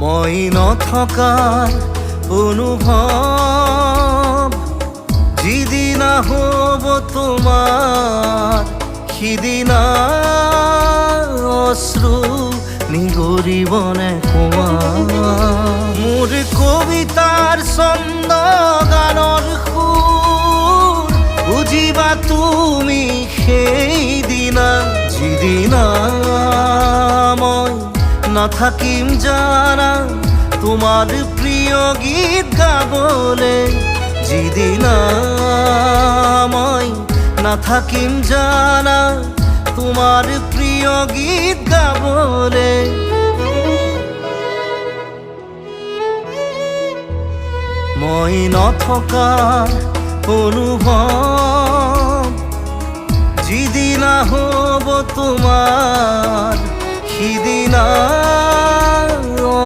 মই নথকাৰ অনুভৱ যিদিনা হ'ব তোমাৰ সিদিনা অশ্ৰু নিগৰিবনে কোৱা মোৰ কবিতাৰ ছন্দ গানৰ সুৰ বুজিবা তুমি সেইদিনা যিদিনা মই নাথাকিম জানা তোমার প্রিয় গীত গাবলে যিদিনা মই নাথাকিম জানা তোমার প্রিয় গীত গাবলে মই নথকাৰ অনুভৱ যিদিনা হ'ব তোমাৰ সিদিনা